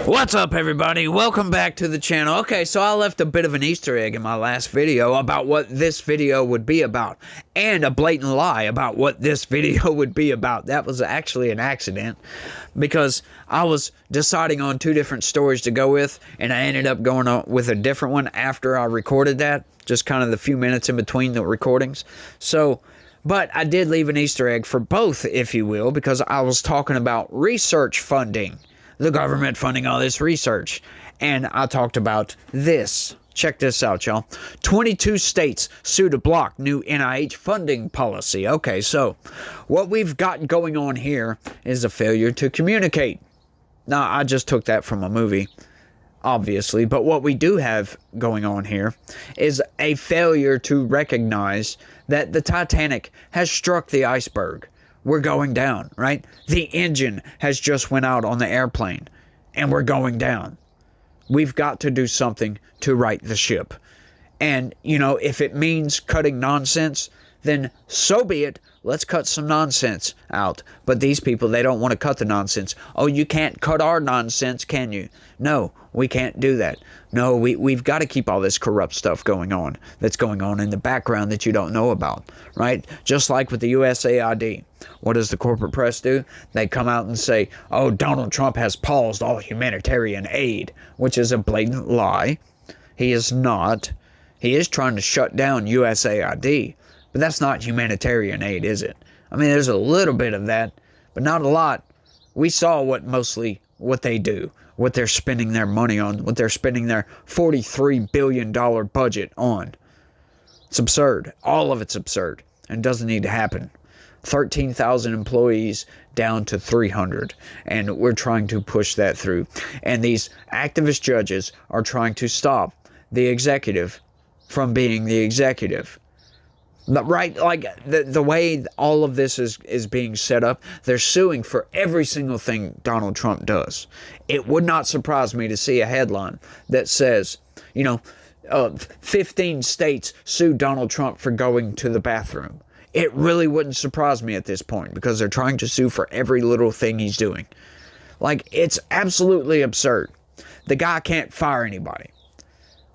What's up, everybody? Welcome back to the channel. Okay, so I left a bit of an Easter egg in my last video about what this video would be about, and a blatant lie about what this video would be about. That was actually an accident, because I was deciding on two different stories to go with, and I ended up going on with a different one after I recorded that, just kind of the few minutes in between the recordings. But I did leave an Easter egg for both, if you will, because I was talking about research funding. The government funding all this research. And I talked about this. Check this out, y'all. 22 states sue to block new NIH funding policy. Okay, so what we've got going on here is a failure to communicate. Now, I just took that from a movie, obviously. But what we do have going on here is a failure to recognize that the Titanic has struck the iceberg. We're going down, right? The engine has just went out on the airplane, and we're going down. We've got to do something to right the ship. And, you know, if it means cutting nonsense, then so be it. Let's cut some nonsense out. But these people, they don't want to cut the nonsense. Oh, you can't cut our nonsense, can you? No, we can't do that. No, we've got to keep all this corrupt stuff going on that's going on in the background that you don't know about, right? Just like with the USAID. What does the corporate press do? They come out and say, oh, Donald Trump has paused all humanitarian aid, which is a blatant lie. He is not. He is trying to shut down USAID. But that's not humanitarian aid, is it? I mean, there's a little bit of that, but not a lot. We saw what they do, what they're spending their money on, what they're spending their $43 billion budget on. It's absurd. All of it's absurd and doesn't need to happen. 13,000 employees down to 300, and we're trying to push that through. And these activist judges are trying to stop the executive from being the executive. Right, like the way all of this is being set up, they're suing for every single thing Donald Trump does. It would not surprise me to see a headline that says, 15 states sue Donald Trump for going to the bathroom. It really wouldn't surprise me at this point, because they're trying to sue for every little thing he's doing. Like, it's absolutely absurd. The guy can't fire anybody.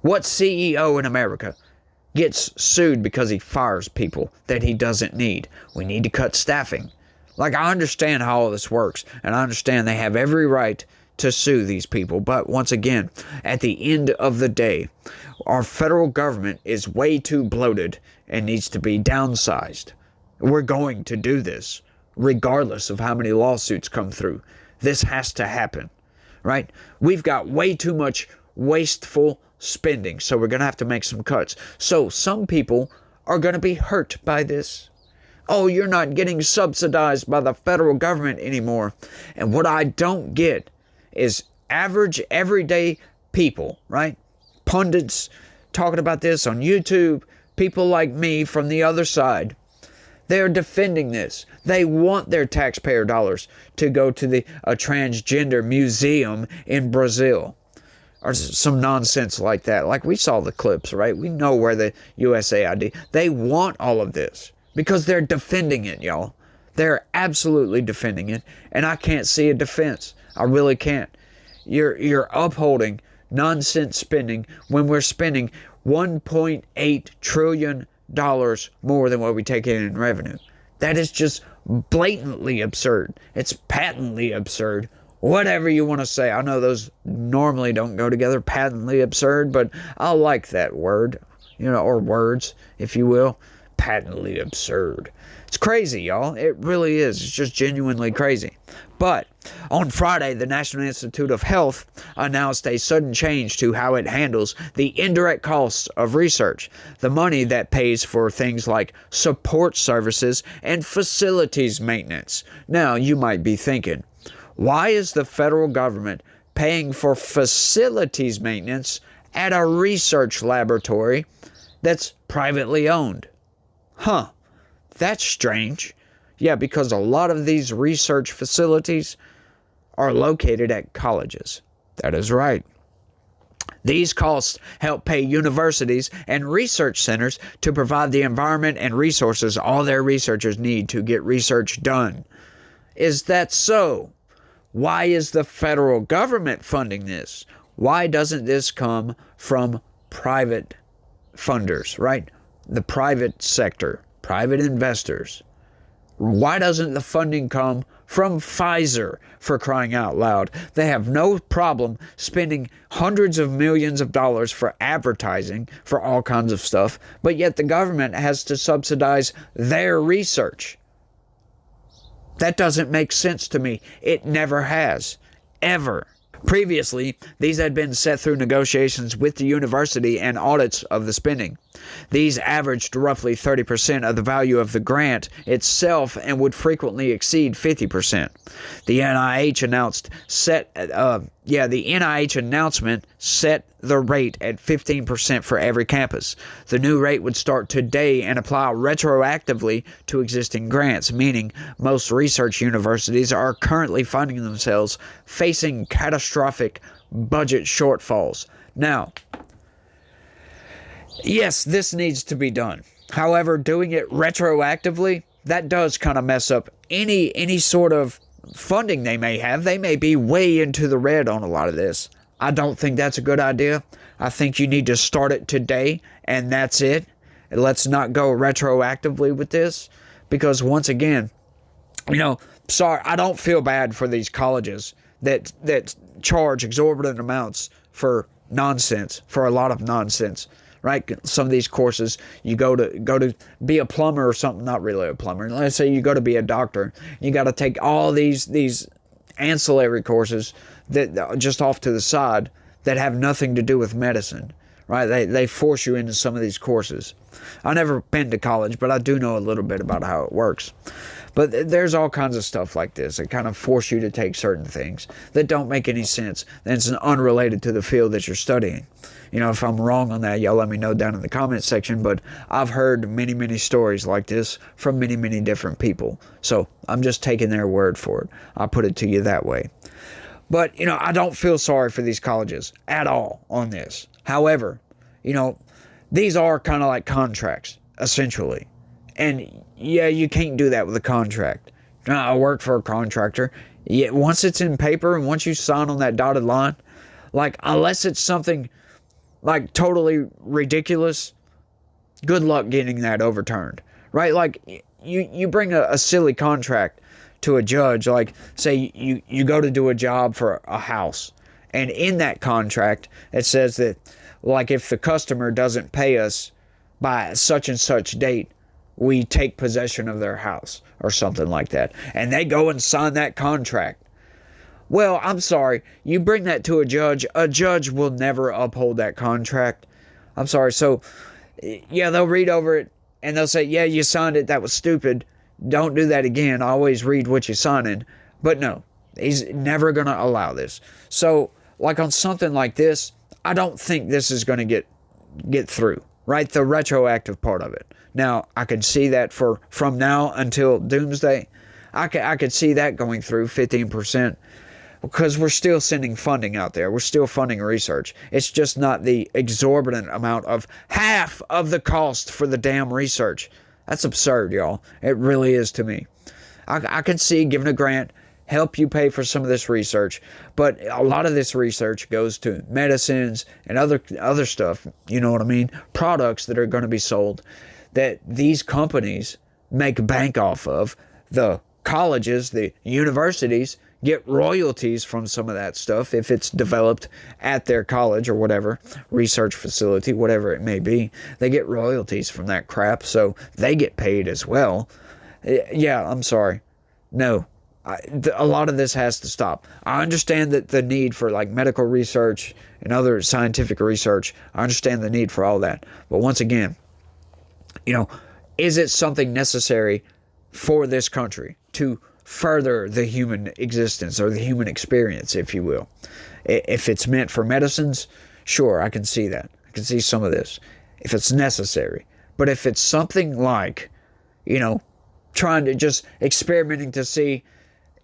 What CEO in America gets sued because he fires people that he doesn't need? We need to cut staffing. Like, I understand how all this works, and I understand they have every right to sue these people. But once again, at the end of the day, our federal government is way too bloated and needs to be downsized. We're going to do this regardless of how many lawsuits come through. This has to happen, right? We've got way too much wasteful spending, so we're going to have to make some cuts. So some people are going to be hurt by this. Oh, you're not getting subsidized by the federal government anymore. And what I don't get is average, everyday people, right? Pundits talking about this on YouTube, people like me from the other side. They're defending this. They want their taxpayer dollars to go to a transgender museum in Brazil, or some nonsense like that. Like, we saw the clips, right? We know where the USAID, they want all of this because they're defending it, y'all. They're absolutely defending it, and I can't see a defense. I really can't. You're upholding nonsense spending when we're spending $1.8 trillion more than what we take in revenue. That is just blatantly absurd. It's patently absurd. Whatever you want to say. I know those normally don't go together, patently absurd, but I like that word, or words, if you will. Patently absurd. It's crazy, y'all. It really is. It's just genuinely crazy. But on Friday, the National Institute of Health announced a sudden change to how it handles the indirect costs of research, the money that pays for things like support services and facilities maintenance. Now, you might be thinking, why is the federal government paying for facilities maintenance at a research laboratory that's privately owned? Huh, that's strange. Yeah, because a lot of these research facilities are located at colleges. That is right. These costs help pay universities and research centers to provide the environment and resources all their researchers need to get research done. Is that so? why is the federal government funding this? Why doesn't this come from private funders, right? The private sector, private investors. Why doesn't the funding come from Pfizer, for crying out loud? They have no problem spending hundreds of millions of dollars for advertising for all kinds of stuff, but yet the government has to subsidize their research. That doesn't make sense to me. It never has. Ever. Previously, these had been set through negotiations with the university and audits of the spending. These averaged roughly 30% of the value of the grant itself and would frequently exceed 50%. The NIH announcement set the rate at 15% for every campus. The new rate would start today and apply retroactively to existing grants, meaning most research universities are currently finding themselves facing catastrophic budget shortfalls. Now, yes, this needs to be done. However, doing it retroactively, that does kind of mess up any sort of funding they may have. They may be way into the red on a lot of this. I don't think that's a good idea. I think you need to start it today, and that's it. Let's not go retroactively with this, because once again, sorry, I don't feel bad for these colleges that charge exorbitant amounts for nonsense, for a lot of nonsense. Right? Some of these courses, you go to be a plumber or something, not really a plumber. Let's say you go to be a doctor. You got to take all these ancillary courses that just off to the side that have nothing to do with medicine. Right? They force you into some of these courses. I've never been to college, but I do know a little bit about how it works. But there's all kinds of stuff like this that kind of force you to take certain things that don't make any sense. And it's unrelated to the field that you're studying. If I'm wrong on that, y'all let me know down in the comment section. But I've heard many, many stories like this from many, many different people. So I'm just taking their word for it. I'll put it to you that way. But, I don't feel sorry for these colleges at all on this. However, these are kind of like contracts, essentially. And yeah, you can't do that with a contract. I work for a contractor. Yeah, once it's in paper and once you sign on that dotted line, like, unless it's something like totally ridiculous, good luck getting that overturned, right? Like, you bring a silly contract to a judge, like, say you go to do a job for a house, and in that contract it says that, like, if the customer doesn't pay us by such and such date, we take possession of their house or something like that, and they go and sign that contract. Well, I'm sorry, you bring that to a judge will never uphold that contract. I'm sorry. So, yeah, they'll read over it and they'll say, yeah, you signed it, that was stupid. Don't do that again. Always read what you're signing. But no, he's never going to allow this. So, like, on something like this, I don't think this is going to get through, right? The retroactive part of it. Now, I could see that from now until doomsday. I could see that going through 15%. Because we're still sending funding out there. We're still funding research. It's just not the exorbitant amount of half of the cost for the damn research. That's absurd, y'all. It really is to me. I can see giving a grant, help you pay for some of this research, but a lot of this research goes to medicines and other stuff, you know what I mean? Products that are going to be sold that these companies make bank off of. The colleges, the universities, get royalties from some of that stuff if it's developed at their college or whatever, research facility, whatever it may be. They get royalties from that crap, so they get paid as well. Yeah, I'm sorry. No, a lot of this has to stop. I understand that the need for, like, medical research and other scientific research, I understand the need for all that. But once again, is it something necessary for this country to further the human existence or the human experience, if you will? If it's meant for medicines, sure, I can see that. I can see some of this, if it's necessary. But if it's something like, trying to just experimenting to see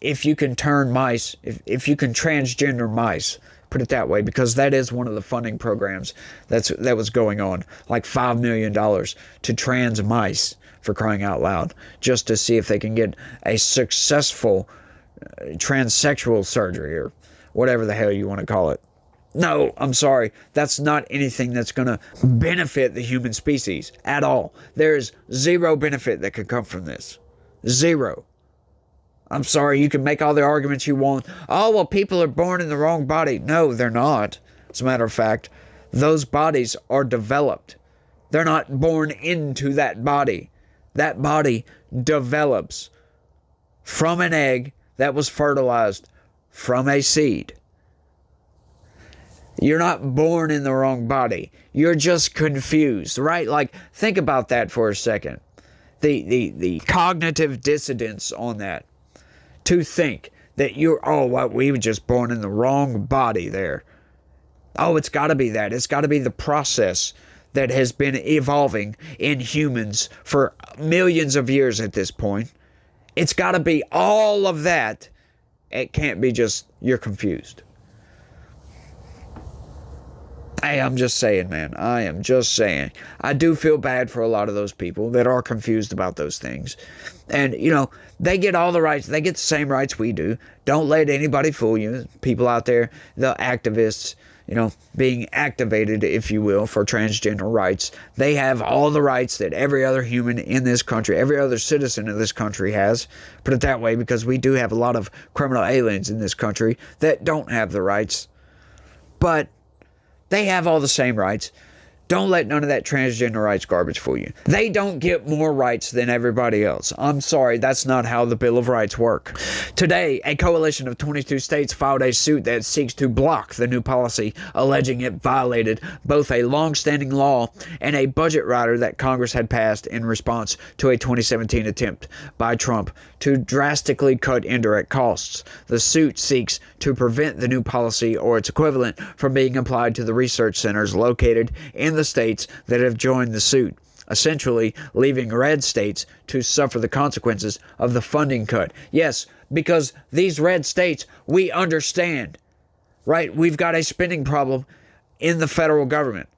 if you can turn mice, if you can transgender mice, put it that way, because that is one of the funding programs that was going on, like $5 million to trans mice, for crying out loud, just to see if they can get a successful transsexual surgery or whatever the hell you want to call it. No, I'm sorry. That's not anything that's going to benefit the human species at all. There's zero benefit that could come from this. Zero. I'm sorry, you can make all the arguments you want. Oh, well, people are born in the wrong body. No, they're not. As a matter of fact, those bodies are developed. They're not born into that body. That body develops from an egg that was fertilized from a seed. You're not born in the wrong body. You're just confused, right? Like, think about that for a second. The cognitive dissonance on that. To think that we were just born in the wrong body there. Oh, it's got to be that. It's got to be the process that has been evolving in humans for millions of years at this point. It's got to be all of that. It can't be just you're confused. Hey, I'm just saying, man. I am just saying. I do feel bad for a lot of those people that are confused about those things. And, they get all the rights. They get the same rights we do. Don't let anybody fool you. People out there, the activists, being activated, if you will, for transgender rights. They have all the rights that every other human in this country, every other citizen of this country has. Put it that way, because we do have a lot of criminal aliens in this country that don't have the rights. But they have all the same rights. Don't let none of that transgender rights garbage fool you. They don't get more rights than everybody else. I'm sorry, that's not how the Bill of Rights work. Today, a coalition of 22 states filed a suit that seeks to block the new policy, alleging it violated both a long-standing law and a budget rider that Congress had passed in response to a 2017 attempt by Trump to drastically cut indirect costs. The suit seeks to prevent the new policy or its equivalent from being applied to the research centers located in the states that have joined the suit, essentially leaving red states to suffer the consequences of the funding cut. Yes, because these red states, we understand, right? We've got a spending problem in the federal government,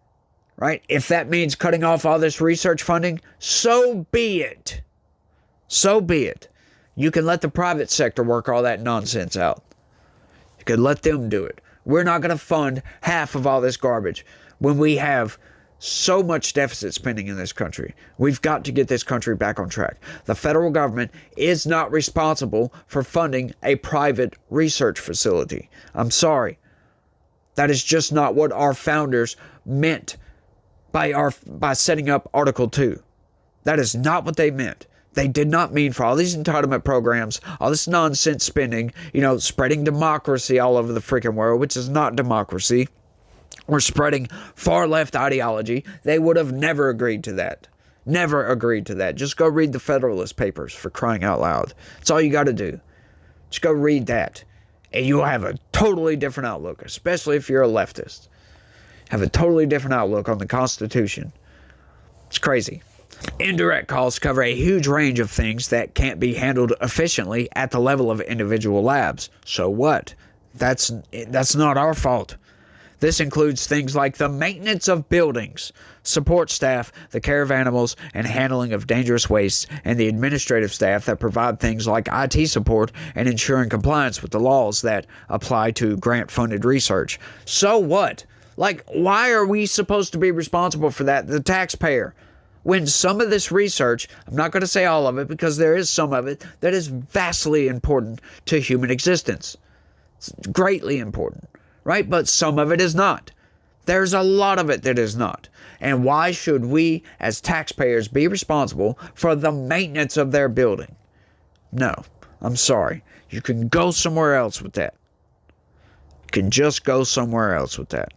right? If that means cutting off all this research funding, so be it. So be it. You can let the private sector work all that nonsense out. You can let them do it. We're not going to fund half of all this garbage when we have so much deficit spending in this country. We've got to get this country back on track. The federal government is not responsible for funding a private research facility. I'm sorry. That is just not what our founders meant by setting up Article 2. That is not what they meant. They did not mean for all these entitlement programs, all this nonsense spending, spreading democracy all over the freaking world, which is not democracy. We're spreading far left ideology. They would have never agreed to that. Never agreed to that. Just go read the Federalist Papers, for crying out loud. That's all you got to do. Just go read that. And you'll have a totally different outlook, especially if you're a leftist. Have a totally different outlook on the Constitution. It's crazy. Indirect costs cover a huge range of things that can't be handled efficiently at the level of individual labs. So what? That's not our fault. This includes things like the maintenance of buildings, support staff, the care of animals, and handling of dangerous wastes, and the administrative staff that provide things like IT support and ensuring compliance with the laws that apply to grant-funded research. So what? Like, why are we supposed to be responsible for that? The taxpayer. When some of this research, I'm not going to say all of it because there is some of it that is vastly important to human existence. It's greatly important. Right? But some of it is not. There's a lot of it that is not. And why should we, as taxpayers, be responsible for the maintenance of their building? No, I'm sorry. You can go somewhere else with that. You can just go somewhere else with that.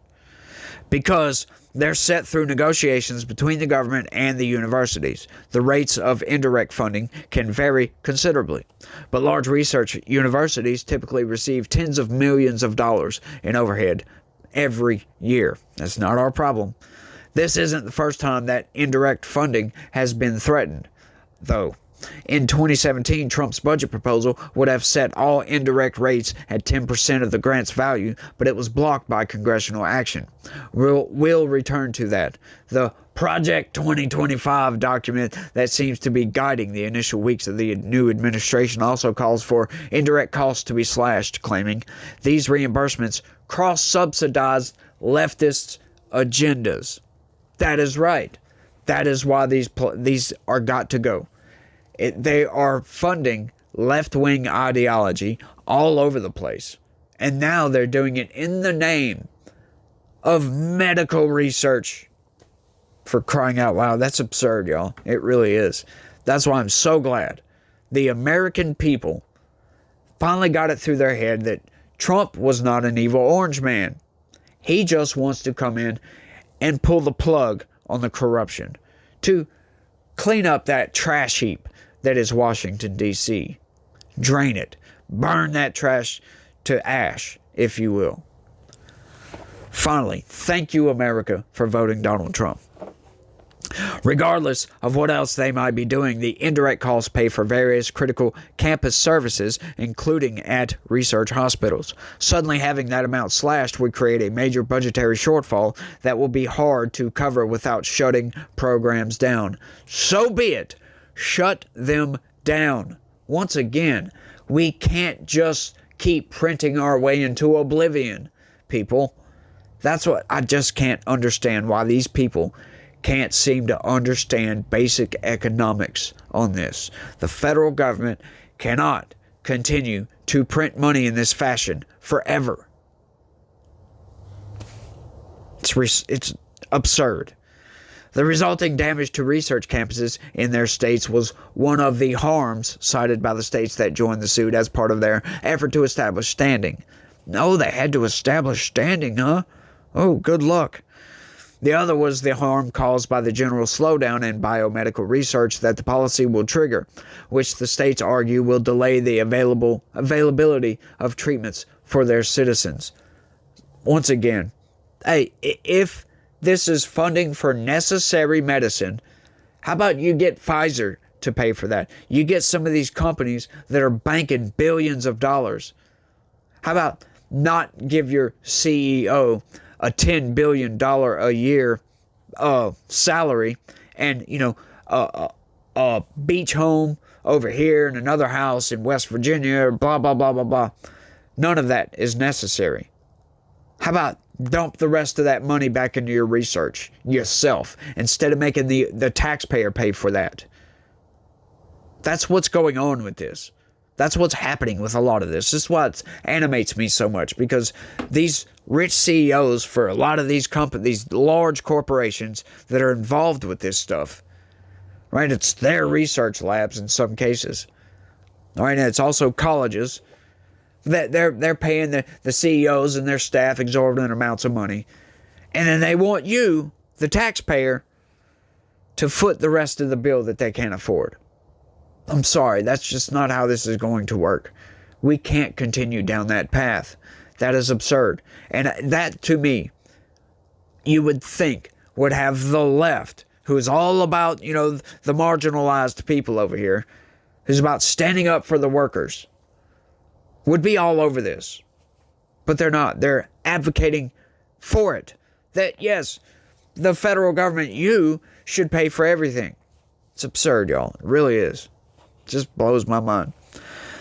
Because they're set through negotiations between the government and the universities. The rates of indirect funding can vary considerably, but large research universities typically receive tens of millions of dollars in overhead every year. That's not our problem. This isn't the first time that indirect funding has been threatened, though. In 2017, Trump's budget proposal would have set all indirect rates at 10% of the grant's value, but it was blocked by congressional action. We'll return to that. The Project 2025 document that seems to be guiding the initial weeks of the new administration also calls for indirect costs to be slashed, claiming these reimbursements cross-subsidize leftist agendas. That is right. That is why these are got to go. They are funding left-wing ideology all over the place. And now they're doing it in the name of medical research. For crying out loud. That's absurd, y'all. It really is. That's why I'm so glad the American people finally got it through their head that Trump was not an evil orange man. He just wants to come in and pull the plug on the corruption to clean up that trash heap that is Washington, D.C. Drain it. Burn that trash to ash, if you will. Finally, thank you, America, for voting Donald Trump. Regardless of what else they might be doing, the indirect costs pay for various critical campus services, including at research hospitals. Suddenly having that amount slashed would create a major budgetary shortfall that will be hard to cover without shutting programs down. So be it. Shut them down. Once again, we can't just keep printing our way into oblivion, people. That's what I just can't understand, why these people can't seem to understand basic economics on this. The federal government cannot continue to print money in this fashion forever. It's absurd. The resulting damage to research campuses in their states was one of the harms cited by the states that joined the suit as part of their effort to establish standing. No, they had to establish standing, huh? Oh, good luck. The other was the harm caused by the general slowdown in biomedical research that the policy will trigger, which the states argue will delay the availability of treatments for their citizens. Once again, hey, if this is funding for necessary medicine, how about you get Pfizer to pay for that? You get some of these companies that are banking billions of dollars. How about not give your CEO a $10 billion a year salary and, a beach home over here and another house in West Virginia, blah, blah, blah, blah, blah. None of that is necessary. How about dump the rest of that money back into your research yourself instead of making the taxpayer pay for that? That's what's going on with this. That's what's happening with a lot of this. This is what animates me so much, because these rich CEOs for a lot of these companies, these large corporations that are involved with this stuff, right? It's their research labs in some cases, all right? And it's also colleges that they're paying the CEOs and their staff exorbitant amounts of money, and then they want you, the taxpayer, to foot the rest of the bill that they can't afford. I'm sorry, that's just not how this is going to work. We can't continue down that path. That is absurd. And that, to me, you would think would have the left, who is all about, the marginalized people over here, who's about standing up for the workers, would be all over this. But they're not. They're advocating for it. That, yes, the federal government, you should pay for everything. It's absurd, y'all. It really is. Just blows my mind.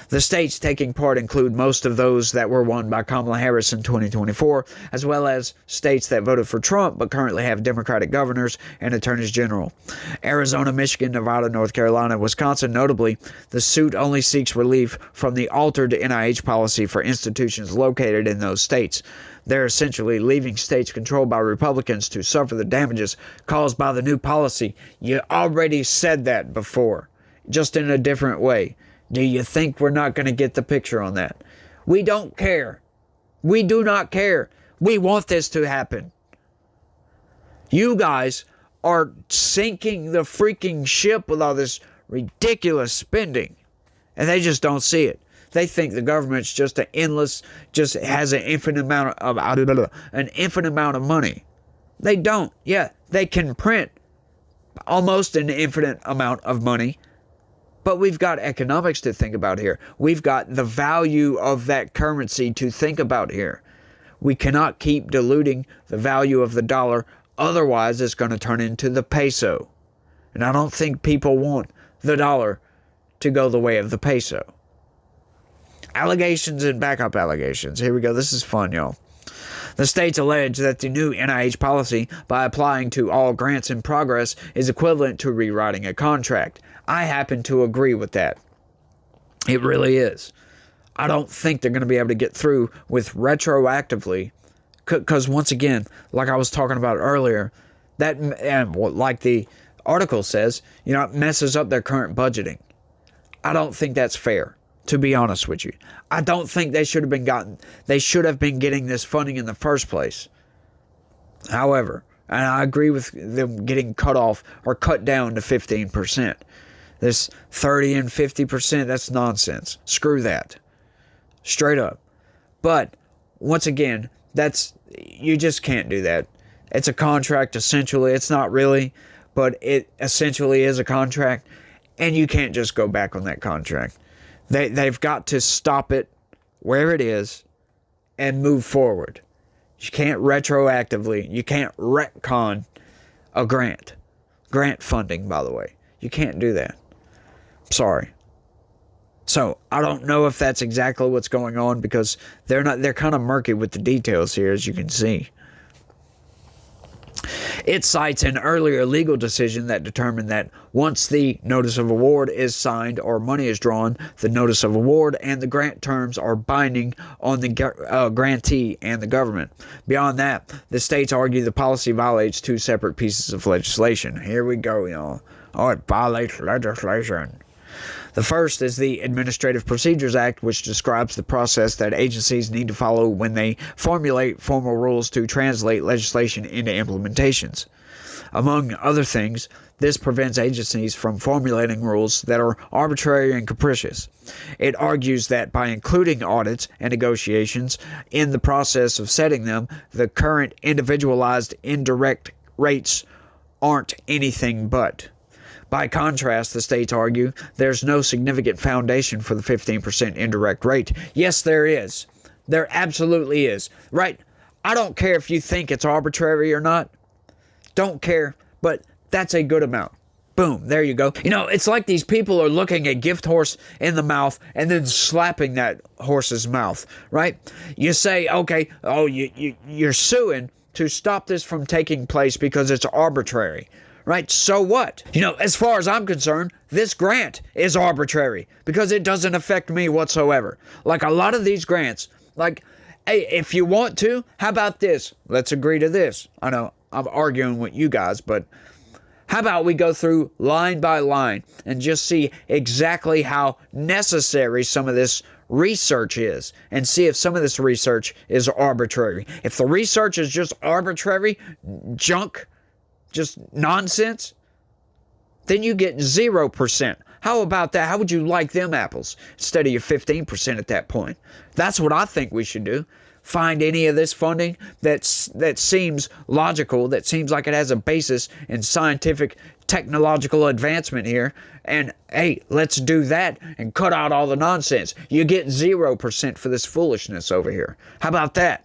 The states taking part include most of those that were won by Kamala Harris in 2024, as well as states that voted for Trump but currently have Democratic governors and attorneys general. Arizona, Michigan, Nevada, North Carolina, Wisconsin. Notably, the suit only seeks relief from the altered NIH policy for institutions located in those states. They're essentially leaving states controlled by Republicans to suffer the damages caused by the new policy. You already said that before, just in a different way. Do you think we're not going to get the picture on that? We don't care. We do not care. We want this to happen. You guys are sinking the freaking ship with all this ridiculous spending, and they just don't see it. They think the government's just just has an infinite amount of money. They don't. Yeah, they can print almost an infinite amount of money, But we've got economics to think about here. We've got the value of that currency to think about here. We cannot keep diluting the value of the dollar. Otherwise, it's going to turn into the peso. And I don't think people want the dollar to go the way of the peso. Allegations and backup allegations. Here we go. This is fun, y'all. The states allege that the new NIH policy, by applying to all grants in progress, is equivalent to rewriting a contract. I happen to agree with that. It really is. I don't think they're going to be able to get through with retroactively, because once again, like I was talking about earlier, that, and like the article says, it messes up their current budgeting. I don't think that's fair, to be honest with you. I don't think they should have been getting this funding in the first place. However, and I agree with them getting cut off or cut down to 15%. This 30 and 50%, that's nonsense. Screw that. Straight up. But once again, you just can't do that. It's a contract essentially. It's not really, but it essentially is a contract, and you can't just go back on that contract. They've got to stop it where it is and move forward. You can't retroactively, you can't retcon a grant. Grant funding, by the way. You can't do that. Sorry. So I don't know if that's exactly what's going on, because they're kind of murky with the details here, as you can see. It cites an earlier legal decision that determined that once the notice of award is signed or money is drawn, the notice of award and the grant terms are binding on the grantee and the government. Beyond that, the states argue the policy violates two separate pieces of legislation. Here we go, y'all. Oh, it violates legislation. The first is the Administrative Procedures Act, which describes the process that agencies need to follow when they formulate formal rules to translate legislation into implementations. Among other things, this prevents agencies from formulating rules that are arbitrary and capricious. It argues that by including audits and negotiations in the process of setting them, the current individualized indirect rates aren't anything but. By contrast, the states argue there's no significant foundation for the 15% indirect rate. Yes, there is. There absolutely is. Right? I don't care if you think it's arbitrary or not. Don't care, but that's a good amount. Boom, there you go. It's like these people are looking a gift horse in the mouth and then slapping that horse's mouth, right? You say, okay, you're suing to stop this from taking place because it's arbitrary. Right? So what? As far as I'm concerned, this grant is arbitrary because it doesn't affect me whatsoever. Like a lot of these grants, like, hey, if you want to, how about this? Let's agree to this. I know I'm arguing with you guys, but how about we go through line by line and just see exactly how necessary some of this research is, and see if some of this research is arbitrary. If the research is just arbitrary junk, just nonsense, then you get 0%. How about that? How would you like them apples instead of your 15% at that point? That's what I think we should do. Find any of this funding that seems logical, that seems like it has a basis in scientific, technological advancement here, and hey, let's do that and cut out all the nonsense. You get 0% for this foolishness over here. How about that?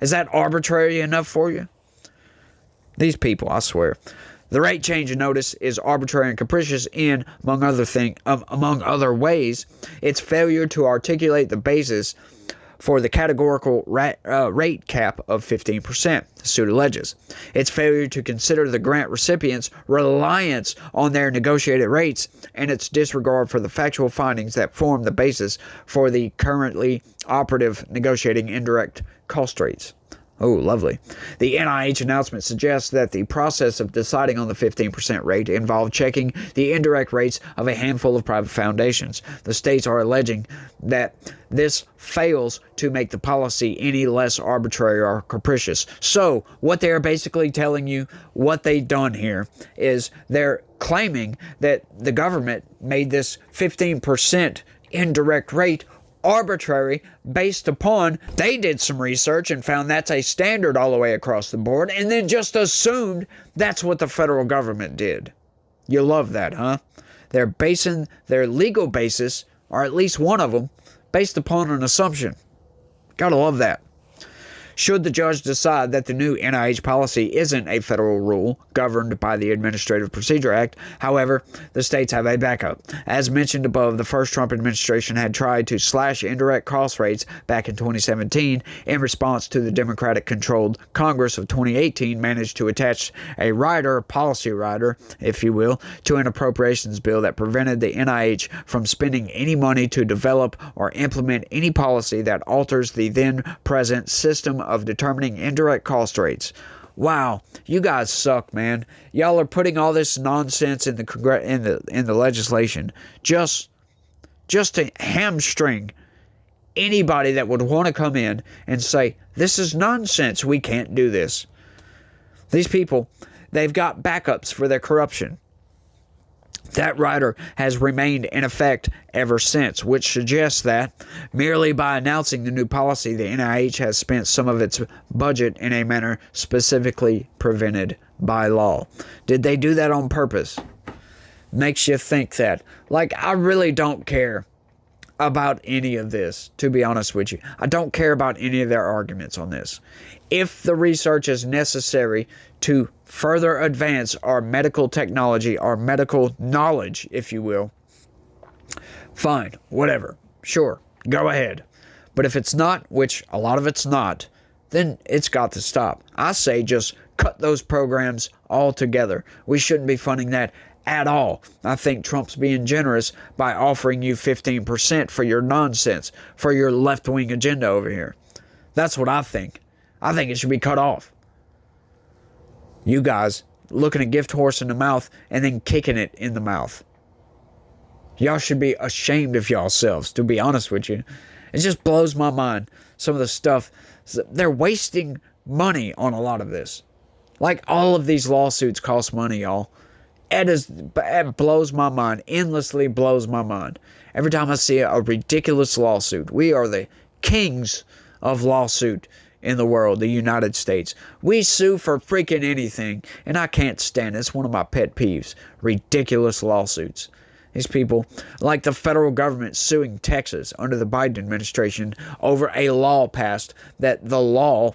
Is that arbitrary enough for you? These people, I swear. The rate change notice is arbitrary and capricious in, among other ways, its failure to articulate the basis for the categorical rate cap of 15%, the suit alleges. Its failure to consider the grant recipients' reliance on their negotiated rates, and its disregard for the factual findings that form the basis for the currently operative negotiating indirect cost rates. Oh, lovely. The NIH announcement suggests that the process of deciding on the 15% rate involved checking the indirect rates of a handful of private foundations. The states are alleging that this fails to make the policy any less arbitrary or capricious. So, what they are basically telling you, what they've done here, is they're claiming that the government made this 15% indirect rate arbitrary based upon they did some research and found that's a standard all the way across the board, and then just assumed that's what the federal government did. You love that, huh? They're basing their legal basis, or at least one of them, based upon an assumption. Gotta love that. Should the judge decide that the new NIH policy isn't a federal rule governed by the Administrative Procedure Act, however, the states have a backup. As mentioned above, the first Trump administration had tried to slash indirect cost rates back in 2017. In response to the Democratic-controlled Congress of 2018 managed to attach a policy rider, if you will, to an appropriations bill that prevented the NIH from spending any money to develop or implement any policy that alters the then-present system of determining indirect cost rates. Wow, you guys suck, man. Y'all are putting all this nonsense in the legislation just to hamstring anybody that would want to come in and say, this is nonsense, we can't do this. These people, they've got backups for their corruption. That rider has remained in effect ever since, which suggests that merely by announcing the new policy, the NIH has spent some of its budget in a manner specifically prevented by law. Did they do that on purpose? Makes you think that. Like, I really don't care about any of this, to be honest with you. I don't care about any of their arguments on this. If the research is necessary to further advance our medical technology, our medical knowledge, if you will, fine, whatever, sure, go ahead. But if it's not, which a lot of it's not, then it's got to stop. I say just cut those programs altogether. We shouldn't be funding that at all. I think Trump's being generous by offering you 15% for your nonsense, for your left-wing agenda over here. That's what I think. I think it should be cut off. You guys looking a gift horse in the mouth and then kicking it in the mouth. Y'all should be ashamed of yourselves, to be honest with you. It just blows my mind, some of the stuff. They're wasting money on a lot of this. Like, all of these lawsuits cost money, y'all. It blows my mind, endlessly blows my mind. Every time I see a ridiculous lawsuit, we are the kings of lawsuit in the world, the United States. We sue for freaking anything, and I can't stand it. It's one of my pet peeves. Ridiculous lawsuits. These people, like the federal government suing Texas under the Biden administration over a law passed that the law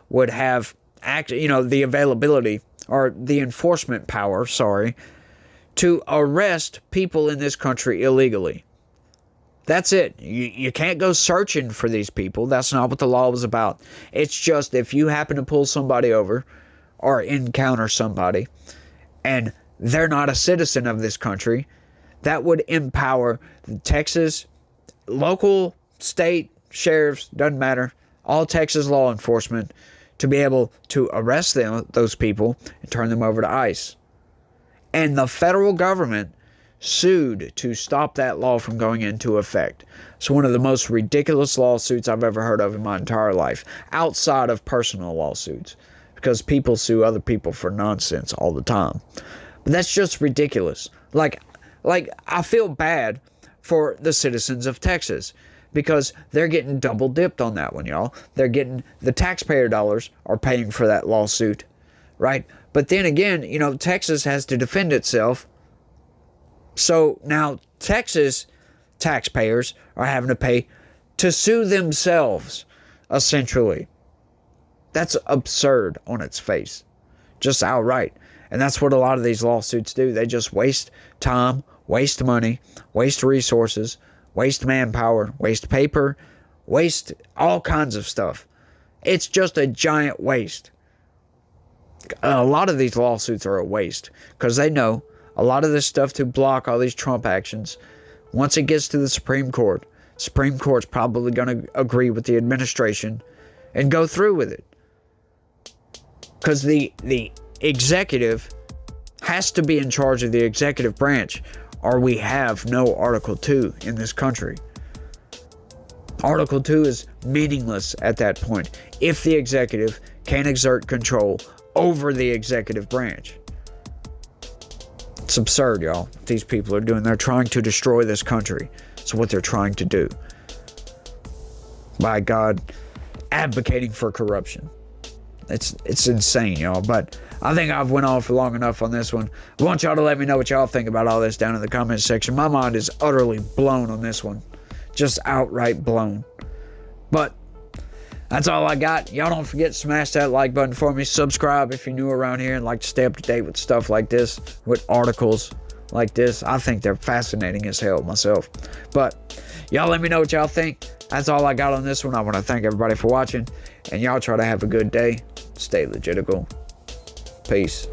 would have the availability or the enforcement power, to arrest people in this country illegally. That's it. You can't go searching for these people. That's not what the law was about. It's just if you happen to pull somebody over or encounter somebody and they're not a citizen of this country, that would empower the Texas local, state, sheriffs, doesn't matter, all Texas law enforcement to be able to arrest those people and turn them over to ICE. And the federal government sued to stop that law from going into effect. It's one of the most ridiculous lawsuits I've ever heard of in my entire life, outside of personal lawsuits, because people sue other people for nonsense all the time. But that's just ridiculous. Like I feel bad for the citizens of Texas, because they're getting double dipped on that one, y'all. They're getting, the taxpayer dollars are paying for that lawsuit, right? But then again, Texas has to defend itself. So now Texas taxpayers are having to pay to sue themselves, essentially. That's absurd on its face. Just outright. And that's what a lot of these lawsuits do. They just waste time, waste money, waste resources, waste manpower, waste paper, waste all kinds of stuff. It's just a giant waste. A lot of these lawsuits are a waste because they know a lot of this stuff to block all these Trump actions. Once it gets to the Supreme Court's probably going to agree with the administration and go through with it. Because the executive has to be in charge of the executive branch, or we have no Article 2 in this country. Article 2 is meaningless at that point if the executive can exert control over the executive branch. It's absurd, y'all, what these people are doing. They're trying to destroy this country. It's what they're trying to do. By God, advocating for corruption. It's insane, y'all. But I think I've went on for long enough on this one. I want y'all to let me know what y'all think about all this down in the comments section. My mind is utterly blown on this one. Just outright blown. But that's all I got. Y'all don't forget to smash that like button for me. Subscribe if you're new around here and like to stay up to date with stuff like this, with articles like this. I think they're fascinating as hell myself. But y'all let me know what y'all think. That's all I got on this one. I want to thank everybody for watching. And y'all try to have a good day. Stay legitical. Peace.